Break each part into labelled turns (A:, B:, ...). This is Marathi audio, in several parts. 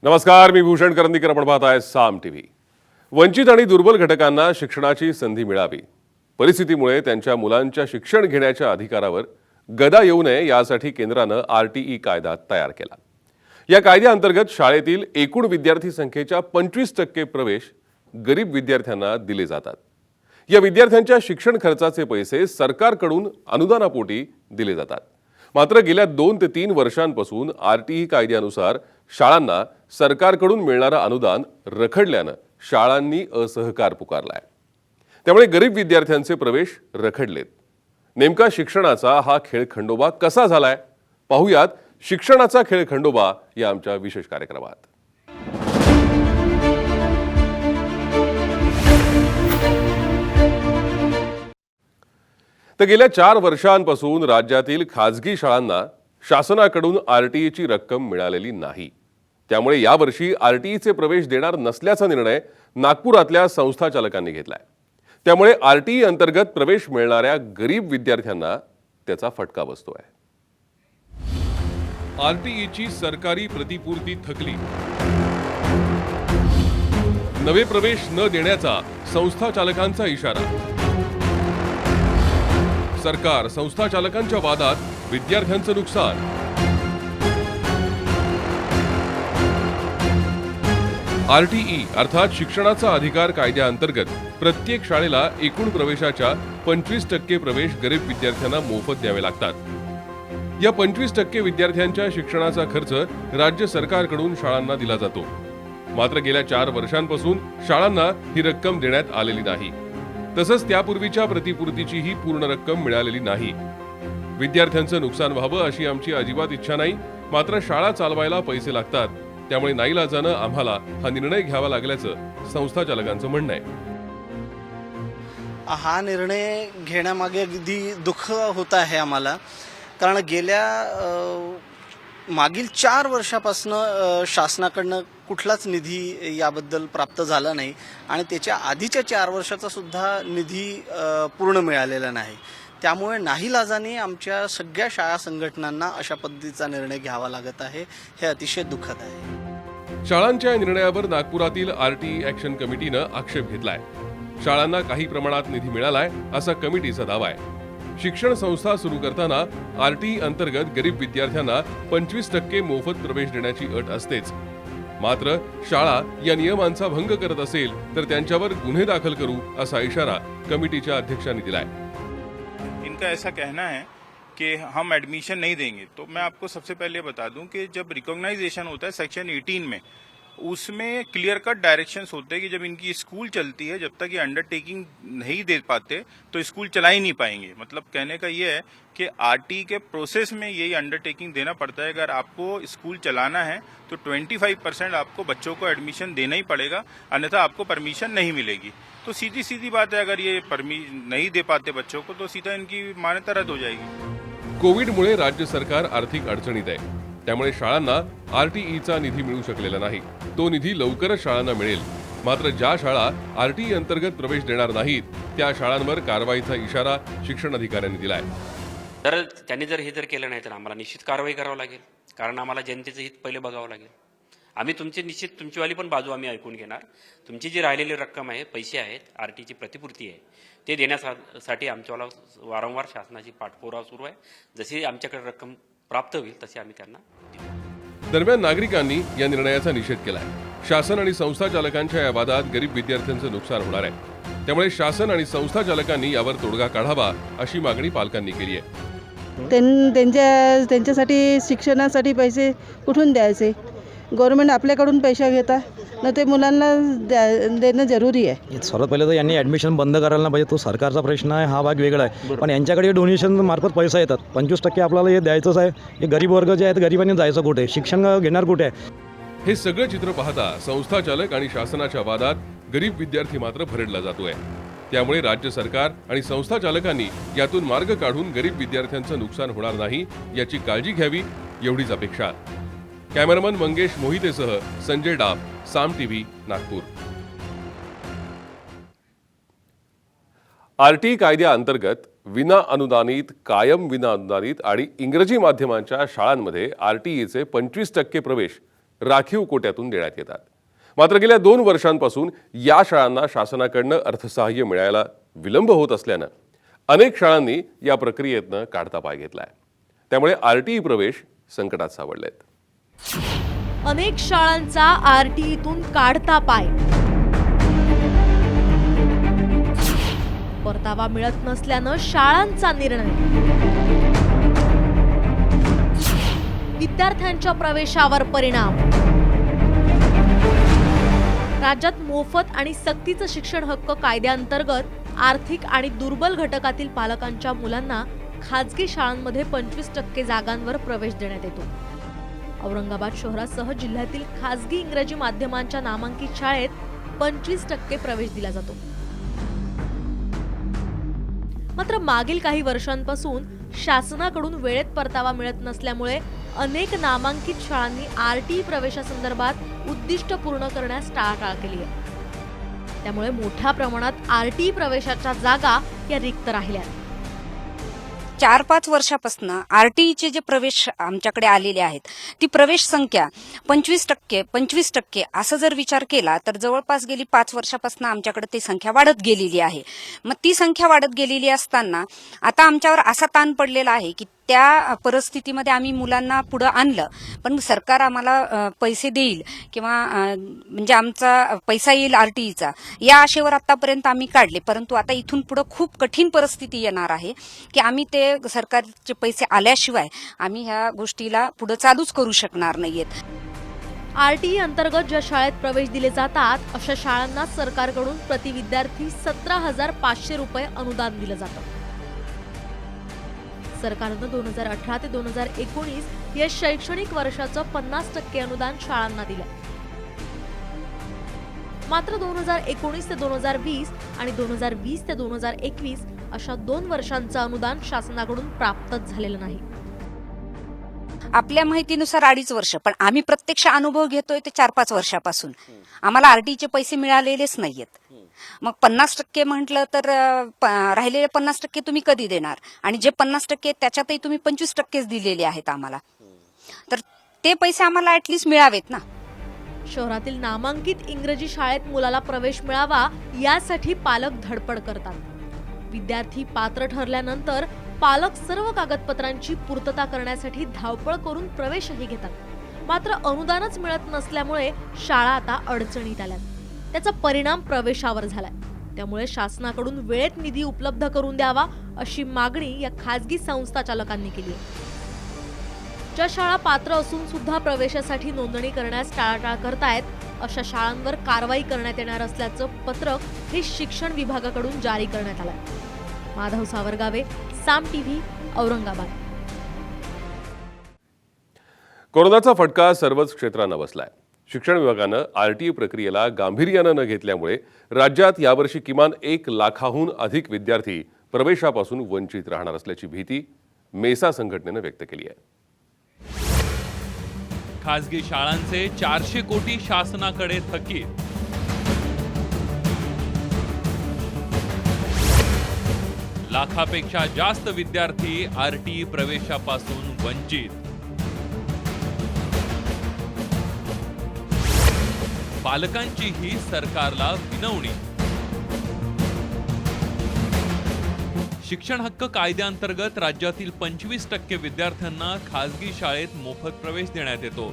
A: नमस्कार, मी भूषण करंदीकर. आपण पाहताय साम टीव्ही. वंचित आणि दुर्बल घटकांना शिक्षणाची संधी मिळावी, परिस्थितीमुळे त्यांच्या मुलांच्या शिक्षण घेण्याच्या अधिकारावर गदा येऊ नये यासाठी केंद्रानं आरटीई कायदा तयार केला. या कायद्याअंतर्गत शाळेतील एकूण विद्यार्थी संख्येच्या 25% प्रवेश गरीब विद्यार्थ्यांना दिले जातात. या विद्यार्थ्यांच्या शिक्षण खर्चाचे पैसे सरकारकडून अनुदानापोटी दिले जातात. मात्र गेल्या 2 ते 3 वर्षांपासून आरटीई कायद्यानुसार शाळांना सरकारकडून मिळणारं अनुदान रखडल्यानं शाळांनी असहकार पुकारलाय. त्यामुळे गरीब विद्यार्थ्यांचे प्रवेश रखडलेत. नेमका शिक्षणाचा हा खेळखंडोबा कसा झालाय पाहूयात शिक्षणाचा खेळखंडोबा या आमच्या विशेष कार्यक्रमात. तर गेल्या 4 वर्षांपासून राज्यातील खासगी शाळांना शासनाकडून आरटीईची रक्कम मिळालेली नाही. त्यामुळे यावर्षी आरटीईचे प्रवेश देणार नसल्याचा निर्णय नागपुरातल्या संस्था चालकांनी घेतलाय. त्यामुळे आरटीई अंतर्गत प्रवेश मिळणाऱ्या गरीब विद्यार्थ्यांना त्याचा फटका बसतोय. आरटीईची सरकारी प्रतिपूर्ती थकली. नवे प्रवेश न देण्याचा संस्था चालकांचा इशारा. सरकार संस्था चालकांच्या वादात विद्यार्थ्यांचं नुकसान. आरटीई अर्थात शिक्षणाचा अधिकार कायद्याअंतर्गत प्रत्येक शाळेला एकूण प्रवेशाच्या 25% प्रवेश गरीब विद्यार्थ्यांना मोफत द्यावे लागतात. या 25% विद्यार्थ्यांच्या शिक्षणाचा खर्च राज्य सरकारकडून शाळांना दिला जातो. मात्र गेल्या 4 वर्षांपासून शाळांना ही रक्कम देण्यात आलेली नाही. तसंच त्यापूर्वीच्या प्रतिपूर्तीचीही पूर्ण रक्कम मिळालेली नाही. विद्यार्थ्यांचं नुकसान व्हावं अशी आमची अजिबात इच्छा नाही. मात्र शाळा चालवायला पैसे लागतात. त्यामुळे नाईलाजानं आम्हाला हा निर्णय घ्यावा लागल्याचं संस्था चालकांचं म्हणणं आहे.
B: हा निर्णय घेण्यामागे अगदी दुःख होत आहे आम्हाला, कारण गेल्या मागील 4 वर्षापासून शासनाकडनं कुठलाच निधी याबद्दल प्राप्त झाला नाही आणि त्याच्या आधीच्या 4 वर्षाचा सुद्धा निधी पूर्ण मिळालेला नाही. त्यामुळे नाईलाजाने आमच्या सगळ्या शाळा संघटनांना अशा पद्धतीचा निर्णय घ्यावा लागत आहे. हे अतिशय दुःखद आहे.
A: शाळांच्या निर्णयावर नागपुरातील आरटीई ॲक्शन कमिटीनं आक्षेप घेतलाय. शाळांना काही प्रमाणात निधी मिळालाय असा कमिटीचा दावा आहे. शिक्षण संस्था सुरू करताना आरटीई अंतर्गत गरीब विद्यार्थ्यांना 25% मोफत प्रवेश देण्याची अट असतेच. मात्र शाळा या नियमांचा भंग करत असेल तर त्यांच्यावर गुन्हे दाखल करू असा इशारा कमिटीच्या अध्यक्षांनी दिलाय.
C: इनका ऐसा कहना है कि हम एडमिशन नहीं देंगे. तो मैं आपको सबसे पहले बता दूं कि जब रिकॉग्नाइजेशन होता है सेक्शन 18 में, उसमें क्लियर कट डायरेक्शंस होते हैं कि जब इनकी स्कूल चलती है, जब तक ये अंडरटेकिंग नहीं दे पाते तो स्कूल चला ही नहीं पाएंगे. मतलब कहने का ये है कि आरटी के प्रोसेस में यही अंडरटेकिंग देना पड़ता है. अगर आपको स्कूल चलाना है तो 25% आपको बच्चों को एडमिशन देना ही पड़ेगा, अन्यथा आपको परमिशन नहीं मिलेगी. तो सीधी सीधी बात है, अगर ये नहीं दे पाते बच्चों को तो सीधा इनकी मान्यता रद्द हो जाएगी.
A: कोविडमुळे राज्य सरकार आर्थिक अडचणीत आहे. त्यामुळे शाळांना आरटीईचा निधी मिळू शकलेला नाही. तो निधी लवकरच शाळांना मिळेल. मात्र ज्या शाळा आरटीई अंतर्गत प्रवेश देणार नाहीत त्या शाळांवर कारवाईचा इशारा शिक्षण अधिकाऱ्यांनी दिलाय.
D: तर त्यांनी जर हे केलं नाही तर आम्हाला निश्चित कारवाई करावं लागेल, कारण आम्हाला जनतेचं हित पहिले बघावं लागेल. आम्ही तुमचीवाली पण बाजू आम्ही ऐकून घेणार. तुमची जी राहिलेली रक्कम आहे, पैसे आहेत, आरटीची प्रतिपूर्ती आहे, ते देण्यासाठी आमच्याला वारंवार शासनाची पाठपुरावा सुरू आहे. जशी आमच्याकडे रक्कम प्राप्त होईल तशी आम्ही त्यांना देऊ.
A: दरम्यान नागरिकांनी या निर्णयाचा निषेध केलाय. शासन आणि संस्था चालकांच्या या वादात गरीब विद्यार्थ्यांचं नुकसान होणार आहे. त्यामुळे शासन आणि संस्था चालकांनी यावर तोडगा काढावा अशी मागणी पालकांनी केली आहे.
E: त्यांच्यासाठी शिक्षणासाठी पैसे कुठून द्यायचे? गव्हर्नमेंट आपल्याकडून पैसे घेता ना, ते मुलांना देणं जरुरी आहे.
F: सर्वात पहिले तर यांनी ॲडमिशन बंद करायला पाहिजे. तो सरकारचा प्रश्न आहे, हा भाग वेगळा आहे. पण यांच्याकडे डोनेशन मार्फत पैसा येतात. 25% आपल्याला हे द्यायचंच आहे. हे गरीब वर्ग जे आहेत, गरिबांनी जायचं कुठे? शिक्षण घेणार कुठे?
A: हे सगळं चित्र पाहता संस्था चालक आणि शासनाच्या वादात गरीब विद्यार्थी मात्र भरडला जातोय. त्यामुळे राज्य सरकार आणि संस्था चालकांनी यातून मार्ग काढून गरीब विद्यार्थ्यांचं नुकसान होणार नाही याची काळजी घ्यावी, एवढीच अपेक्षा. कॅमेरामन मंगेश मोहितेसह संजय डाब, साम टीव्ही, नागपूर. आरटीई कायद्याअंतर्गत विना अनुदानित, कायम विना अनुदानित आणि इंग्रजी माध्यमांच्या शाळांमध्ये आरटीईचे 25% प्रवेश राखीव कोट्यातून देण्यात येतात. मात्र गेल्या 2 वर्षांपासून या शाळांना शासनाकडनं अर्थसहाय्य मिळायला विलंब होत असल्यानं अनेक शाळांनी या प्रक्रियेतनं काढता पाय घेतलाय. त्यामुळे आरटीई प्रवेश संकटात सापडलेत.
G: अनेक शाळांचा आरटीईतून काढता पाय. परतावा मिळत नसल्यानं शाळांचा निर्णय. विद्यार्थ्यांच्या प्रवेशावर परिणाम. राज्यात मोफत आणि सक्तीचं शिक्षण हक्क कायद्याअंतर्गत आर्थिक आणि दुर्बल घटकातील पालकांच्या मुलांना खाजगी शाळांमध्ये 25% जागांवर प्रवेश देण्यात येतो. औरंगाबाद शहरासह जिल्ह्यातील खासगी इंग्रजी माध्यमांच्या नामांकित शाळेत 25% प्रवेश दिला जातो. मात्र मागील काही वर्षांपासून शासनाकडून वेळेत परतावा मिळत नसल्यामुळे अनेक नामांकित शाळांनी आरटीई प्रवेशासंदर्भात उद्दिष्ट पूर्ण करण्यास टाळाटाळ केली आहे. त्यामुळे मोठ्या प्रमाणात आरटीई प्रवेशाच्या जागा या रिक्त राहिल्या.
H: 4-5 वर्षापासून आरटीईचे जे प्रवेश आमच्याकडे आलेले आहेत ती प्रवेश संख्या 25% असं जर विचार केला तर जवळपास गेली 5 वर्षापासून आमच्याकडे ती संख्या वाढत गेलेली आहे. मग ती संख्या वाढत गेलेली असताना आता आमच्यावर असा ताण पडलेला आहे की त्या परिस्थितीमध्ये आम्ही मुलांना पुढे आणलं, पण सरकार आम्हाला पैसे देईल किंवा म्हणजे आमचा पैसा येईल आरटीईचा या आशेवर आतापर्यंत आम्ही काढले. परंतु आता इथून पुढे खूप कठीण परिस्थिती येणार आहे की आम्ही ते सरकारचे पैसे आल्याशिवाय आम्ही ह्या गोष्टीला पुढे चालूच करू शकणार नाहीयेत.
G: आरटीई अंतर्गत ज्या शाळेत प्रवेश दिले जातात अशा शाळांना सरकारकडून प्रति विद्यार्थी 17,500 रुपये अनुदान दिलं जातं. सरकारनं 2018 ते 2019 या शैक्षणिक वर्षाचं 50% अनुदान शाळांना दिलं. मात्र 2019 ते 2020 आणि 2020 ते 2021 अशा 2 वर्षांचं अनुदान शासनाकडून प्राप्तच झालेलं नाही.
H: आपल्या माहितीनुसार 2.5 वर्ष, पण आम्ही प्रत्यक्ष अनुभव घेतोय ते 4-5 वर्षापासून आम्हाला आरटीईचे पैसे मिळालेलेच नाहीयेत. मग 50% म्हटलं तर राहिलेले 50% तुम्ही कधी देणार, आणि जे 50% त्याच्यातही तुम्ही 25%च दिलेले आहेत आम्हाला, तर ते पैसे आम्हाला ऍटलीस्ट मिळावेत ना.
G: शहरातील नामांकित इंग्रजी शाळेत मुलाला प्रवेश मिळावा यासाठी पालक धडपड करतात. विद्यार्थी पात्र ठरल्यानंतर पालक सर्व कागदपत्रांची पूर्तता करण्यासाठी धावपळ करून प्रवेशही घेतात. मात्र अनुदानच मिळत नसल्यामुळे शाळा आता अडचणीत आल्यात. त्याचा परिणाम प्रवेशावर झालाय. त्यामुळे शासनाकडून वेळेत निधी उपलब्ध करून द्यावा अशी मागणी या खासगी संस्था चालकांनी केली आहे. ज्या शाळा पात्र असून सुद्धा प्रवेशासाठी नोंदणी करण्यास टाळाटाळ करतायत अशा शाळांवर कारवाई करण्यात येणार असल्याचं पत्रक हे शिक्षण विभागाकडून जारी करण्यात आलंय. माधव सावरगावे, साम टीव्ही, औरंगाबाद.
A: कोरोनाचा फटका सर्वच क्षेत्रांना बसलाय. शिक्षण विभागानं आरटीई प्रक्रियेला गांभीर्यानं न घेतल्यामुळे राज्यात यावर्षी किमान 1 लाखाहून अधिक विद्यार्थी प्रवेशापासून वंचित राहणार असल्याची भीती मेसा संघटनेनं व्यक्त केली आहे.
I: खासगी शाळांचे 400 कोटी शासनाकडे थकीत. लाखापेक्षा जास्त विद्यार्थी आरटीई प्रवेशापासून वंचित. पालकांची ही सरकारला विनवणी. शिक्षण हक्क कायद्याअंतर्गत राज्यातील 25% विद्यार्थ्यांना खासगी शाळेत मोफत प्रवेश देण्यात येतो.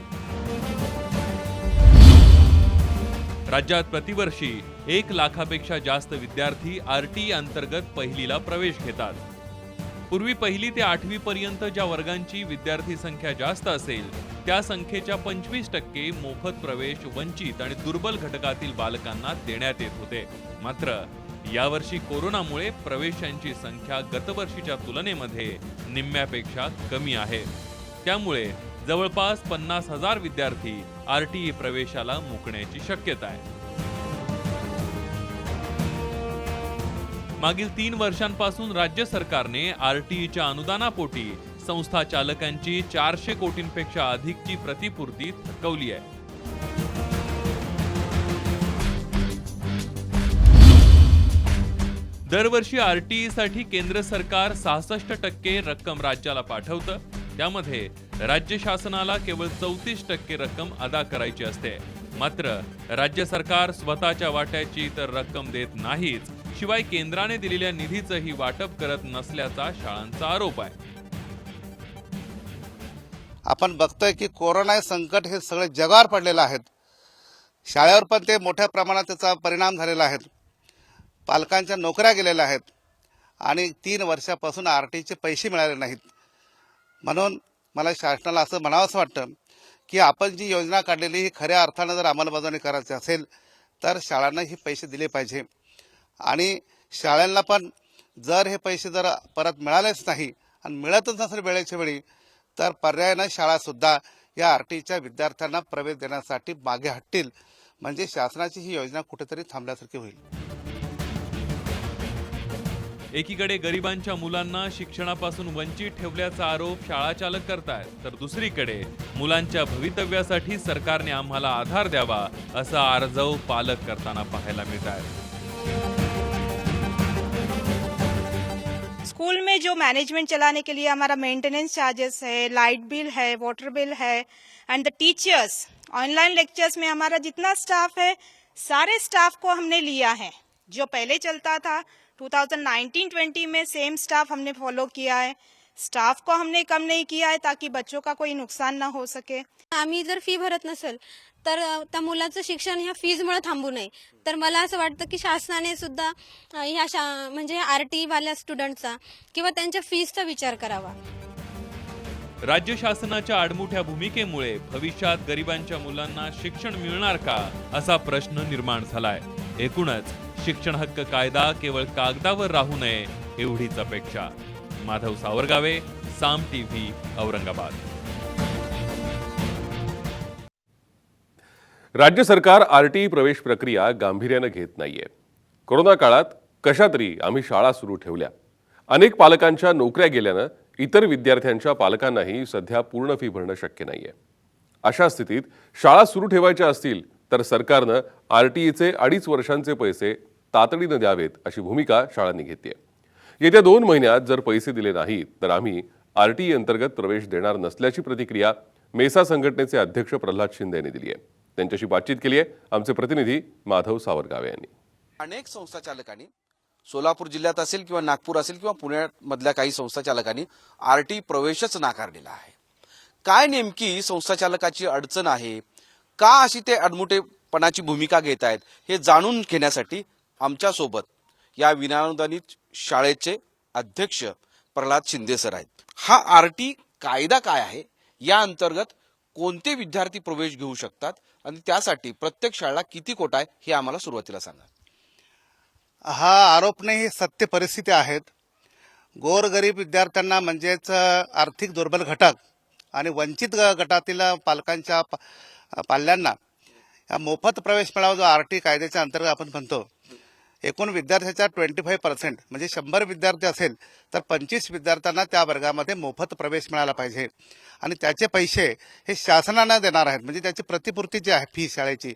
I: राज्यात प्रतिवर्षी 1 लाखापेक्षा जास्त विद्यार्थी आरटीई अंतर्गत पहिलीला प्रवेश घेतात. पूर्वी 1ली ते 8वी पर्यंत ज्या वर्गांची विद्यार्थी संख्या जास्त असेल त्या संख्येच्या 25% मोफत प्रवेश वंचित आणि दुर्बल घटकातील बालकांना देण्यात येत होते. मात्र यावर्षी कोरोनामुळे प्रवेशांची संख्या गतवर्षीच्या तुलनेमध्ये निम्म्यापेक्षा कमी आहे. त्यामुळे जवळपास 50,000 विद्यार्थी आरटीई प्रवेशाला मुकण्याची शक्यता आहे. मागील 3 वर्षांपासून राज्य सरकारने आरटीईच्या अनुदानापोटी संस्था चालकांची 400 कोटींपेक्षा अधिकची प्रतिपूर्ती थकवली आहे. दरवर्षी आरटीईसाठी केंद्र सरकार 66% रक्कम राज्याला पाठवतं. त्यामध्ये राज्य शासनाला केवळ 34% रक्कम अदा करायची असते. मात्र राज्य सरकार स्वतःच्या वाट्याची तर रक्कम देत नाहीच, शिवाय केंद्राने दिलेल्या निधीचंही वाटप करत नसल्याचा शाळांचा आरोप आहे.
J: आपण बघतोय की कोरोना संकट हे सगळे जगावर पडलेलं आहे. शाळेवर पण ते मोठ्या प्रमाणात त्याचा परिणाम झालेला आहे. पालकांच्या नोकऱ्या गेलेल्या आहेत आणि 3 वर्षापासून आरटीचे पैसे मिळाले नाहीत. म्हणून मला शासनाला असं म्हणावंसं वाटतं की आपण जी योजना काढलेली ही खऱ्या अर्थानं जर अंमलबजावणी करायची असेल तर शाळांना हे पैसे दिले पाहिजे. आणि शाळांना पण जर हे पैसे जर परत मिळालेच नाही आणि मिळतच नसेल वेळेच्या वेळी तर पर्यायानं शाळासुद्धा या आरटीच्या विद्यार्थ्यांना प्रवेश देण्यासाठी मागे हटतील. म्हणजे शासनाची ही योजना कुठेतरी थांबल्यासारखी होईल.
I: एकीकडे गरिबांच्या मुलांना शिक्षणापासून वंचित ठेवल्याचा आरोप शाळा चालक करतायत, तर दुसरीकडे मुलांच्या भवितव्यासाठी सरकारने आम्हाला आधार द्यावा असा आर्जव पालक करताना पाहायला मिळत आहे.
K: स्कूल में जो मैनेजमेंट चलाने के लिए हमारा मेंटेनेंस चार्जेस है, लाइट बिल है, वाटर बिल है end the teachers, online lectures में हमारा जितना स्टाफ है सारे स्टाफ को हमने लिया है. जो पहले चलता था 2019-20 में सेम स्टाफ हमने फॉलो किया है. स्टाफ को हमने कम नहीं किया है ताकि बच्चों का कोई नुकसान ना हो सके.
L: आम्ही जर फी भरत नसेल तर त्या मुलाचं शिक्षण ह्या फीजमुळे थांबू नये. तर मला असं वाटतं की शासनाने सुद्धा ह्या म्हणजे आरटी वाल्या स्टुडंटचा किंवा त्यांच्या फीजचा विचार करावा.
I: राज्य शासनाच्या आडमुठ्या भूमिकेमुळे भविष्यात गरिबांच्या मुलांना शिक्षण मिळणार का असा प्रश्न निर्माण झालाय. एकूणच शिक्षण हक्क कायदा केवळ कागदावर राहू नये एवढीच अपेक्षा. माधव सावरगावे, साम टीव्ही, औरंगाबाद.
A: राज्य सरकार आरटी प्रवेश प्रक्रिया गांभीर्यानं घेत नाहीये. कोरोना काळात कशा तरी आम्ही शाळा सुरू ठेवल्या. अनेक पालकांच्या नोकऱ्या गेल्यानं इतर विद्यार्थ्यांच्या पालकांनाही सध्या पूर्ण फी भरणं शक्य नाहीये. अशा स्थितीत शाळा सुरू ठेवायच्या असतील तर सरकारनं आरटीईचे 2.5 वर्षांचे पैसे तातडीनं द्यावेत अशी भूमिका शाळांनी घेतली आहे. येत्या 2 महिन्यात जर पैसे दिले नाहीत तर आम्ही आरटीई अंतर्गत प्रवेश देणार नसल्याची प्रतिक्रिया मेसा संघटनेचे अध्यक्ष प्रल्हाद शिंदे यांनी दिली आहे. त्यांच्याशी बातचीत केली आहे आमचे प्रतिनिधी माधव सावरगावे यांनी.
M: अनेक संस्था चालकांनी सोलापूर जिल्ह्यात असेल किंवा नागपूर असेल किंवा पुण्यामधल्या काही संस्था चालकांनी आरटी प्रवेशच नाकारलेला आहे. काय नेमकी संस्था चालकाची अडचण आहे, का अशी ते अडमुटेपणाची भूमिका घेत आहेत हे जाणून घेण्यासाठी आमच्या सोबत या विनाअनुदानित शाळेचे अध्यक्ष प्रल्हाद शिंदे सर आहेत. हा आरटी कायदा काय आहे, या अंतर्गत कोणते विद्यार्थी प्रवेश घेऊ शकतात आणि त्यासाठी प्रत्येक शाळेला किती कोटा आहे हे आम्हाला सुरुवातीला सांगा.
J: हा आरोप नाही, ही सत्य परिस्थिती आहेत. गोरगरीब विद्यार्थ्यांना म्हणजेच आर्थिक दुर्बल घटक आणि वंचित गटातील पालकांच्या पाल्यांना मोफत प्रवेश मिळावा जो आरटी कायद्याच्या अंतर्गत आपण म्हणतो. एकूण विद्यार्थ्याच्या 25% म्हणजे 100 विद्यार्थी असेल तर 25 विद्यार्थ्यांना त्या वर्गामध्ये मोफत प्रवेश मिळाला पाहिजे आणि त्याचे पैसे हे शासनानं देणार आहेत. म्हणजे त्याची प्रतिपूर्ती जी आहे फी शाळेची,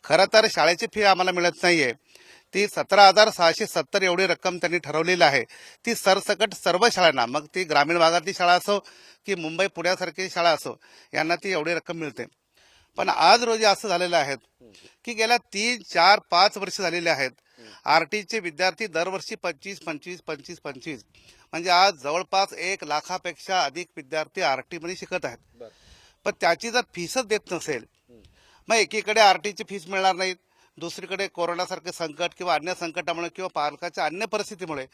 J: खरं तर शाळेची फी आम्हाला मिळत नाहीये. ती 17,670 एवढी रक्कम त्यांनी ठरवलेली आहे. ती सरसकट सर्व शाळांना, मग ती ग्रामीण भागातली शाळा असो की मुंबई पुण्यासारखी शाळा असो, यांना ती एवढी रक्कम मिळते. पण आज रोजी असं झालेलं आहे की गेल्या 3, 4, 5 वर्ष झालेले आहेत. आरटीचे विद्यार्थी दरवर्षी 25 म्हणजे आज जवळपास 1 लाखापेक्षा अधिक विद्यार्थी आरटी मध्ये शिकत आहेत. पण त्याची जर फीसच देत नसेल, मग एकीकडे आरटीची फीस मिळणार नाहीत, दुसरीकडे कोरोनासारखे संकट किंवा अन्य संकटामुळे किंवा पालकाच्या अन्य परिस्थितीमुळे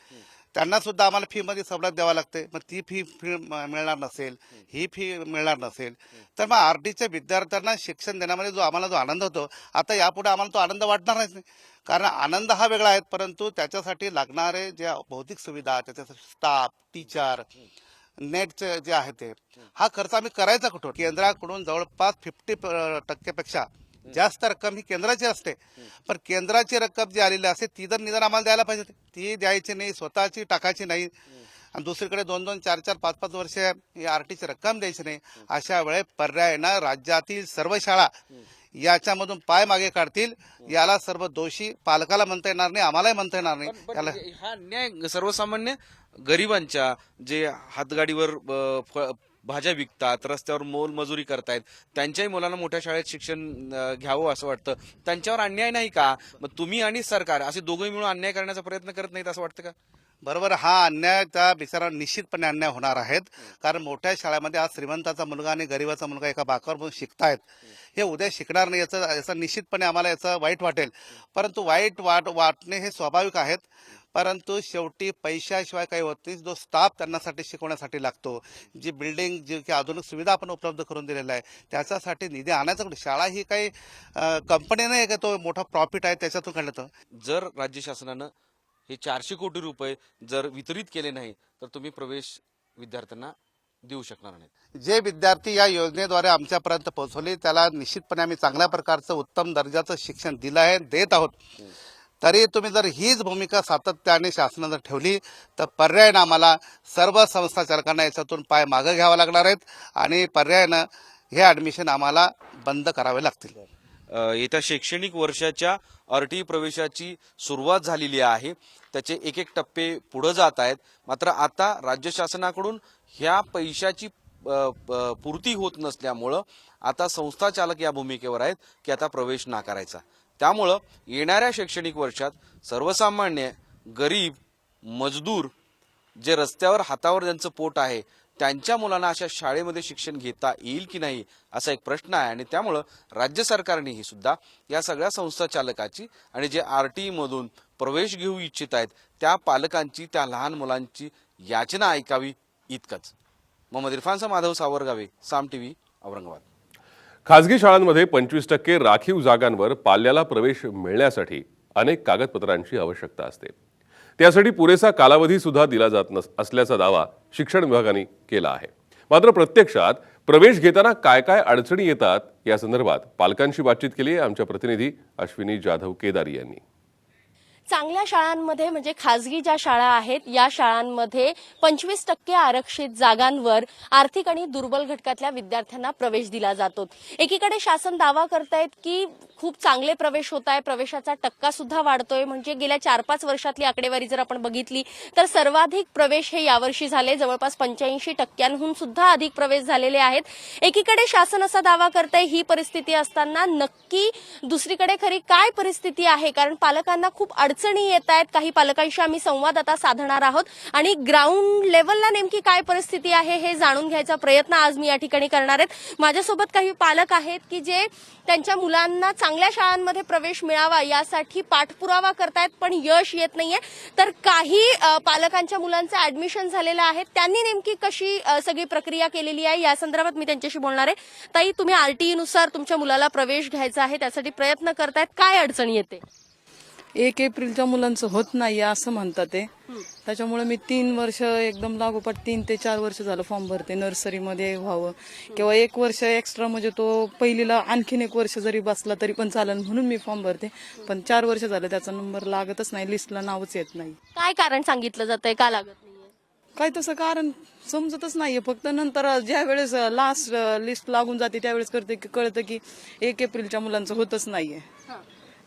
J: त्यांना सुद्धा आम्हाला फी मध्ये सवलत द्यावा लागते. मग ती फी मिळणार नसेल, ही फी मिळणार नसेल, तर मग आरटीच्या विद्यार्थ्यांना शिक्षण देण्यामध्ये जो आनंद होतो, आता यापुढे आम्हाला तो आनंद वाटणार नाही. कारण आनंद हा वेगळा आहे, परंतु त्याच्यासाठी लागणारे जे भौतिक सुविधा, त्याच्यासाठी स्टाफ, टीचर, नेटचे जे आहे ते, हा खर्च आम्ही करायचा कुठून? केंद्राकडून जवळपास 50% पेक्षा जास्त रक्कम ही केंद्राची असते. पण केंद्राची रक्कम जी आलेली असते ती जर निदान आम्हाला द्यायला पाहिजे, ती द्यायची नाही, स्वतःची टाकायची नाही. आणि दुसरीकडे 2-2, 4-4, 5-5 वर्ष आरटीची रक्कम द्यायची नाही. अशा वेळेस पर्यायानं राज्यातील सर्व शाळा याच्यामधून पाय मागे काढतील. याला सर्व दोषी पालकाला म्हणता येणार नाही, आम्हालाही म्हणता येणार नाही. याला
M: हा न्याय सर्वसामान्य गरिबांच्या जे हातगाडीवर भाज्या विकतात, रस्त्यावर मोलमजुरी करतायत, त्यांच्याही मुलांना मोठ्या शाळेत शिक्षण घ्यावं असं वाटतं. त्यांच्यावर अन्याय नाही का? मग तुम्ही आणि सरकार असे दोघे मिळून अन्याय करण्याचा प्रयत्न करत नाहीत असं वाटतं का?
J: बरोबर, हा अन्याय त्या बिचारांवर निश्चितपणे अन्याय होणार आहेत. कारण मोठ्या शाळेमध्ये आज श्रीमंताचा मुलगा आणि गरिबाचा मुलगा एका बाकावर बसून शिकतायत. हे उद्या शिकणार नाही याचा निश्चितपणे आम्हाला याचं वाईट वाटेल. परंतु वाटणे हे स्वाभाविक आहेत. परंतु शेवटी पैशाशिवाय काही होत नाही. जो स्टाफ त्यांनासाठी शिकवण्यासाठी लागतो, जी बिल्डिंग जी की आधुनिक सुविधा आपण उपलब्ध करून दिलेल्या आहे, त्याच्यासाठी निधी आणायचा कुठे? शाळा ही काही कंपनी नाही का तो मोठा प्रॉफिट आहे त्याच्यातून काढलं.
M: जर राज्य शासनानं हे 400 कोटी रुपये जर वितरित केले नाही तर तुम्ही प्रवेश विद्यार्थ्यांना देऊ शकणार नाही.
J: जे विद्यार्थी या योजनेद्वारे आमच्यापर्यंत पोहोचवले त्याला निश्चितपणे आम्ही चांगल्या प्रकारचं उत्तम दर्जाचं शिक्षण दिलं आहे, देत आहोत. तरी तुम्ही जर हीच भूमिका सातत्याने शासनानं जर ठेवली तर पर्यायानं आम्हाला सर्व संस्था चालकांना याच्यातून पाय मागे घ्यावा लागणार आहेत आणि पर्यायानं हे ॲडमिशन आम्हाला बंद करावे लागतील.
M: येत्या शैक्षणिक वर्षाच्या आरटी प्रवेशाची सुरुवात झालेली आहे. त्याचे एक एक टप्पे पुढे जात आहेत. मात्र आता राज्य शासनाकडून ह्या पैशाची पूर्ती होत नसल्यामुळं आता संस्था चालक या भूमिकेवर आहेत की आता प्रवेश नाकारायचा. त्यामुळं येणाऱ्या शैक्षणिक वर्षात सर्वसामान्य, गरीब, मजदूर, जे रस्त्यावर हातावर ज्यांचं पोट आहे त्यांच्या मुलांना अशा शाळेमध्ये शिक्षण घेता येईल की नाही असा एक प्रश्न आहे. आणि त्यामुळं राज्य सरकारनेही सुद्धा या सगळ्या संस्था चालकाची आणि जे आरटी मधून प्रवेश घेऊ इच्छित आहेत त्या पालकांची, त्या लहान मुलांची याचना ऐकावी इतकंच. मोहम्मद इरफानचा माधव सावरगावे, साम टीव्ही, औरंगाबाद.
A: खासगी शाळांमध्ये 25% राखीव जागांवर पाल्याला प्रवेश मिळण्यासाठी अनेक कागदपत्रांची आवश्यकता असते. त्यासाठी पुरेसा कालावधी सुद्धा दिला जात असल्याचा दावा शिक्षण विभागाने केला आहे. मात्र प्रत्यक्षात प्रवेश घेताना काय काय अडचणी येतात या संदर्भात पालकांशी बातचीत केली आहे आमच्या प्रतिनिधी अश्विनी जाधव केदारी यांनी.
G: चांगल्या शाळांमध्ये म्हणजे खाजगी ज्या शाळा आहेत या शाळांमध्ये 25% आरक्षित जागांवर आर्थिक आणि दुर्बल घटकातल्या विद्यार्थ्यांना प्रवेश दिला जातो. एकीकडे शासन दावा करतायत की खूप चांगले प्रवेश होत आहे, प्रवेशाचा टक्का सुद्धा वाढतोय. म्हणजे गेल्या 4-5 वर्षातली आकडेवारी जर आपण बघितली तर सर्वाधिक प्रवेश हे यावर्षी झाले. जवळपास 85% सुद्धा अधिक प्रवेश झालेले आहेत. एकीकडे शासन असा दावा करतंय ही परिस्थिती असताना नक्की दुसरीकडे खरी काय परिस्थिती आहे? कारण पालकांना खूप अडचणी येत आहेत. काही पालकांशी आम्ही संवाद आता साधणार आहोत आणि ग्राउंड लेवलला नेमकी काय परिस्थिती आहे हे जाणून घ्यायचा प्रयत्न आज मी या ठिकाणी करणार आहेत. माझ्यासोबत काही पालक आहेत की जे त्यांच्या मुलांना चांगल्या शाळांमध्ये प्रवेश मिळावा यासाठी पाठपुरावा करतायत पण यश येत नाहीये. तर काही पालकांच्या मुलांचं ऍडमिशन झालेलं आहे, त्यांनी नेमकी कशी सगळी प्रक्रिया केलेली आहे या संदर्भात मी त्यांच्याशी बोलणार आहे. ताई, तुम्ही आरटीई नुसार तुमच्या मुलाला प्रवेश घ्यायचा आहे, त्यासाठी प्रयत्न करतायत, काय अडचण येते?
E: 1 एप्रिलच्या मुलांचं होत नाही असं म्हणतात ते. त्याच्यामुळे मी 3 वर्ष एकदम लागोपाठ 3 ते 4 वर्ष झालं फॉर्म भरते. नर्सरीमध्ये व्हावं किंवा 1 वर्ष एक्स्ट्रा म्हणजे तो पहिलीला आणखीन 1 वर्ष जरी बसला तरी पण चालेल म्हणून मी फॉर्म भरते. पण 4 वर्ष झालं त्याचा नंबर लागतच नाही, लिस्टला नावच येत नाही.
G: काय कारण सांगितलं जातंय का लागत नाहीये?
E: काय तसं कारण समजतच नाहीये. फक्त नंतर ज्या वेळेस लास्ट लिस्ट लागून जाते त्यावेळेस कळतं की 1 एप्रिलच्या मुलांचं होतच नाहीये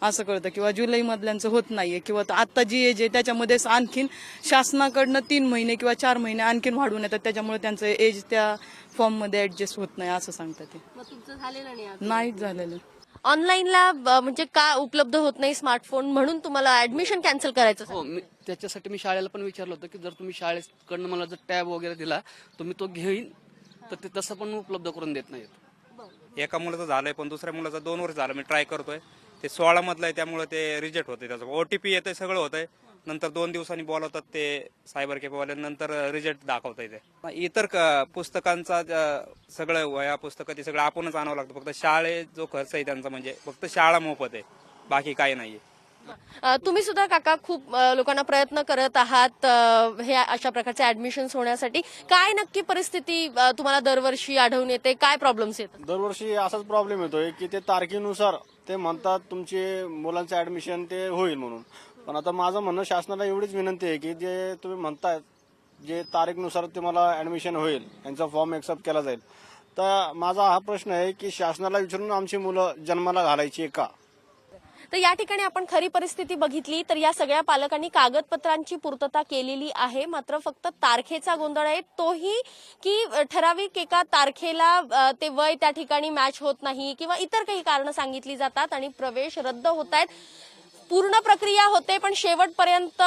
E: असं कळतं, किंवा जुलै मधल्यांचं होत नाहीये, किंवा आता जी एज आहे त्याच्यामध्येच आणखीन शासनाकडनं 3 महिने किंवा 4 महिने आणखीन वाढवून येतात. त्याच्यामुळे त्यांचं एज त्या फॉर्म मध्ये ऍडजस्ट होत नाही असं सांगतात ते.
G: तुमचं झालेलं
E: नाही झालेलं.
G: ऑनलाईनला म्हणजे का उपलब्ध होत नाही स्मार्टफोन म्हणून तुम्हाला ऍडमिशन कॅन्सल करायचं?
N: हो, त्याच्यासाठी मी शाळेला पण विचारलं होतं की जर तुम्ही शाळेकडनं मला जर टॅब वगैरे दिला तर मी तो घेईन, तर ते तसं पण उपलब्ध करून देत नाहीत.
C: एका मुलाचं झालंय पण दुसऱ्या मुलाचं 2 वर्ष झालं मी ट्राय करतोय. ते 16 मधलं आहे त्यामुळे ते रिजेक्ट होते. त्याचं ओटीपी येतंय, सगळं होतंय. नंतर 2 दिवसांनी बोलवतात ते सायबर कॅफेवाले, नंतर रिजेक्ट दाखवता येते. इतर पुस्तकांचा सगळं वह्या पुस्तकं ते सगळं आपणच आणावं लागतं. फक्त शाळेत जो खर्च आहे त्यांचा म्हणजे फक्त शाळा मोफत आहे, बाकी काही नाहीये.
G: तुम्ही सुद्धा काका खूप लोकांना प्रयत्न करत आहात हे अशा प्रकारचे ऍडमिशन्स होण्यासाठी. काय नक्की परिस्थिती तुम्हाला दरवर्षी आढळून येते? काय प्रॉब्लेम्स येतात?
O: दरवर्षी असाच प्रॉब्लेम येतोय की ते तारखेनुसार ते म्हणतात तुमचे मुलांचं ऍडमिशन ते होईल म्हणून. पण आता माझं म्हणणं शासनाला एवढीच विनंती आहे की जे तुम्ही म्हणताय जे तारीखनुसार तुम्हाला ऍडमिशन होईल, यांचा फॉर्म एक्सेप्ट केला जाईल, तर माझा हा प्रश्न आहे की शासनाला विचारून आमची मुलं जन्माला घालायची का?
P: तर या ठिकाणी आपण खरी परिस्थिती बघितली तर या सगळ्या पालकांनी कागदपत्रांची पूर्तता केलेली आहे, मात्र फक्त तारखेचा गोंधळ आहे, तोही की ठराविक एका तारखेला ते वय त्या ठिकाणी मॅच होत नाही किंवा इतर काही कारणं सांगितली जातात आणि प्रवेश रद्द होत आहेत. पूर्ण प्रक्रिया होते पण शेवटपर्यंत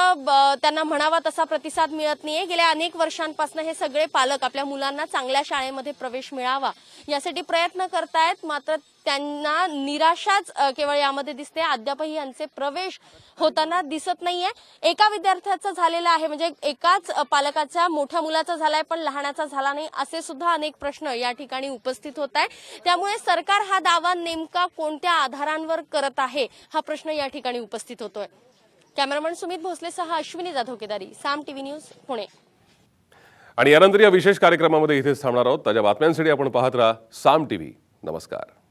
P: त्यांना म्हणावा तसा प्रतिसाद मिळत नाहीये. गेल्या अनेक वर्षांपासून हे सगळे पालक आपल्या मुलांना चांगल्या शाळेमध्ये प्रवेश मिळावा यासाठी प्रयत्न करतायत, मात्र त्यांना निराशाच केवळ यामध्ये दिसते. अद्यापही यांचे प्रवेश होताना दिसत नाहीये. एका विद्यार्थ्याचा झालेला आहे, म्हणजे एकाच पालकाच्या मोठ्या मुलाचा झालाय पण लहानाचा झाला नाही, असे सुद्धा अनेक प्रश्न या ठिकाणी उपस्थित होत आहे. त्यामुळे सरकार हा दावा नेमका कोणत्या आधारांवर करत आहे हा प्रश्न या ठिकाणी उपस्थित होतोय. कॅमेरामन सुमित भोसलेसह अश्विनी जाधव केदारी, साम टीव्ही न्यूज, पुणे.
A: आणि यानंतर या विशेष कार्यक्रमामध्ये इथेच थांबणार आहोत. ताज्या बातम्यांसाठी आपण पाहत राहा साम टीव्ही. नमस्कार.